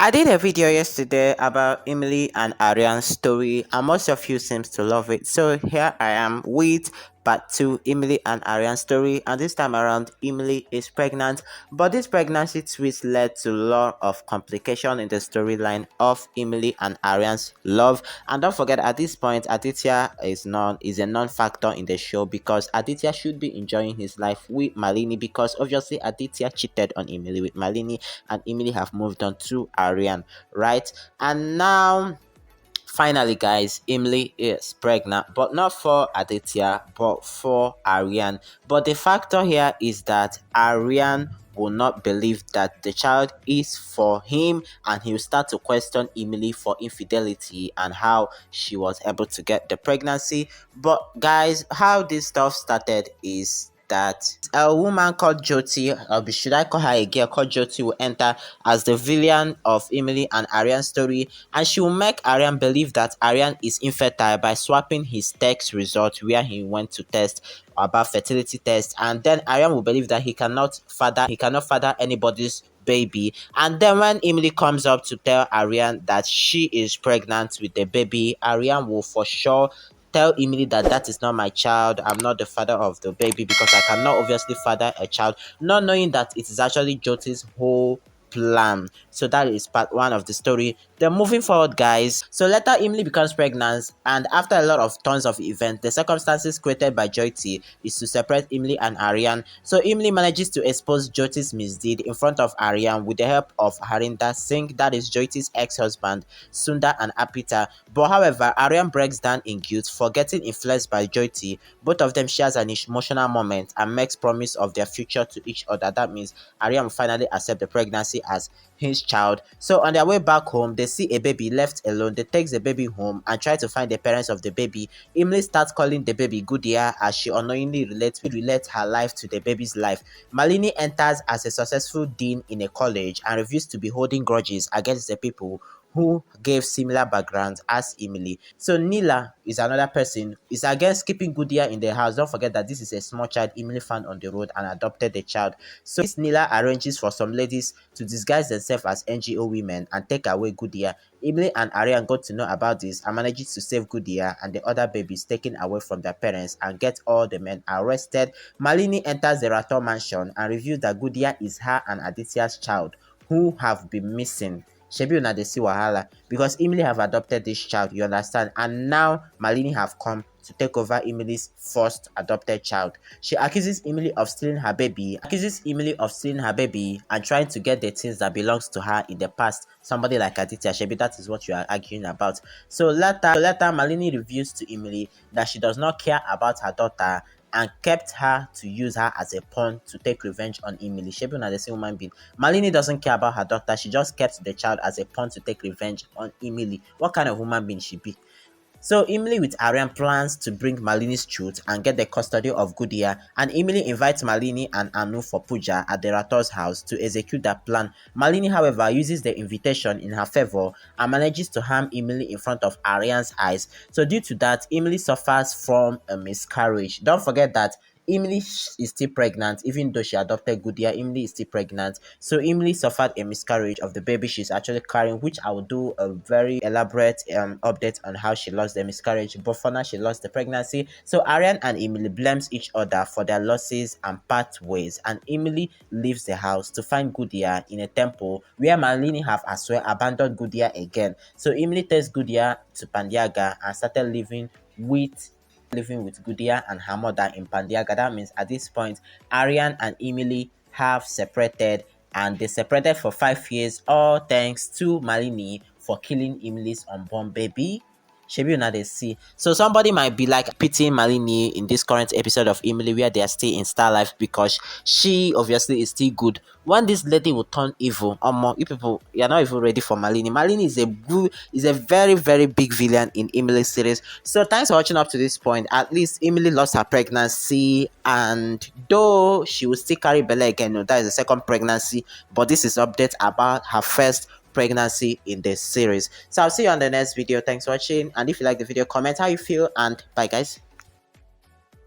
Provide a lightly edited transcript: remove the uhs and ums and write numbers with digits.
I did a video yesterday about Imlie and Aryan's story, and most of you seems to love it. So here I am with part 2, Imlie and Aryan's story, and this time around, Imlie is pregnant, but this pregnancy twist led to a lot of complication in the storyline of Imlie and Aryan's love. And don't forget, at this point, Aditya is a non-factor in the show because Aditya should be enjoying his life with Malini because obviously Aditya cheated on Imlie with Malini and Imlie have moved on to Aryan, right? And now finally, guys, Imlie is pregnant, but not for Aditya, but for Aryan. But the factor here is that Aryan will not believe that the child is for him, and he'll start to question Imlie for infidelity and how she was able to get the pregnancy. But guys, how this stuff started is that a woman called Jyoti, or should I call her a girl called Jyoti, will enter as the villain of Imlie and Aryan's story, and she will make Aryan believe that Aryan is infertile by swapping his test result where he went to test about fertility test, and then Aryan will believe that he cannot father anybody's baby. And then when Imlie comes up to tell Aryan that she is pregnant with the baby, Aryan will for sure tell Imlie that that is not my child. I'm not the father of the baby because I cannot obviously father a child, not knowing that it is actually Jyoti's whole plan. So that is part one of the story. Then moving forward, guys, so later Imlie becomes pregnant, and after a lot of tons of events, the circumstances created by Jyoti is to separate Imlie and Aryan. So Imlie manages to expose Jyoti's misdeed in front of Aryan with the help of Harinder Singh, that is Jyoti's ex-husband, Sundar and Apita. But however, Aryan breaks down in guilt for getting influenced by Jyoti. Both of them shares an emotional moment and makes promise of their future to each other. That means Aryan will finally accept the pregnancy as his child. So on their way back home, they see a baby left alone. They take the baby home and try to find the parents of the baby. Imlie starts calling the baby Goodia as she unknowingly relates her life to the baby's life. Malini enters as a successful dean in a college and refuses to be holding grudges against the people who gave similar backgrounds as Imlie. So Nila is another person, is against keeping Goodia in the house. Don't forget that this is a small child Imlie found on the road and adopted the child. So this Nila arranges for some ladies to disguise themselves as NGO women and take away Goodia. Imlie and Aryan got to know about this and manages to save Goodia and the other babies taken away from their parents and get all the men arrested. Malini enters the Rator mansion and reveals that Goodia is her and Aditya's child who have been missing. Shebi una dey see wahala because Imlie have adopted this child, you understand, and now Malini have come to take over Imlie's first adopted child. She accuses Imlie of stealing her baby, and trying to get the things that belongs to her in the past. Somebody like Aditya, Shebi, that is what you are arguing about. So later Malini reveals to Imlie that she does not care about her daughter and kept her to use her as a pawn to take revenge on Imlie. Shebi una the same woman being. Malini doesn't care about her daughter. She just kept the child as a pawn to take revenge on Imlie. What kind of woman being she be? So Imlie with Aryan plans to bring Malini's truth and get the custody of Goodia, and Imlie invites Malini and Anu for puja at the Rator's house to execute that plan. Malini, however, uses the invitation in her favor and manages to harm Imlie in front of Aryan's eyes. So due to that, Imlie suffers from a miscarriage. Don't forget that Imlie is still pregnant, even though she adopted Goodia. Imlie is still pregnant. So Imlie suffered a miscarriage of the baby she's actually carrying, which I will do a very elaborate update on how she lost the miscarriage. But for now, she lost the pregnancy. So Aryan and Imlie blames each other for their losses and part ways. And Imlie leaves the house to find Goodia in a temple where Malini have as well abandoned Goodia again. So Imlie takes Goodia to Pandiaga and started living with Goodia and her mother in Pandiaga. That means at this point, Aryan and Imlie have separated, and they separated for 5 years, all thanks to Malini for killing Imlie's unborn baby. Shebi una dey see. So somebody might be like pitying Malini in this current episode of Imlie where they are still in Starlife because she obviously is still good. When this lady will turn evil, you people, you're not even ready for Malini. Malini is a very, very big villain in Imlie series. So thanks for watching up to this point. At least Imlie lost her pregnancy, and though she will still carry Bella again, no, that is the second pregnancy. But this is update about her first pregnancy in this series. So I'll see you on the next video. Thanks for watching, and if you like the video, comment how you feel, and bye guys.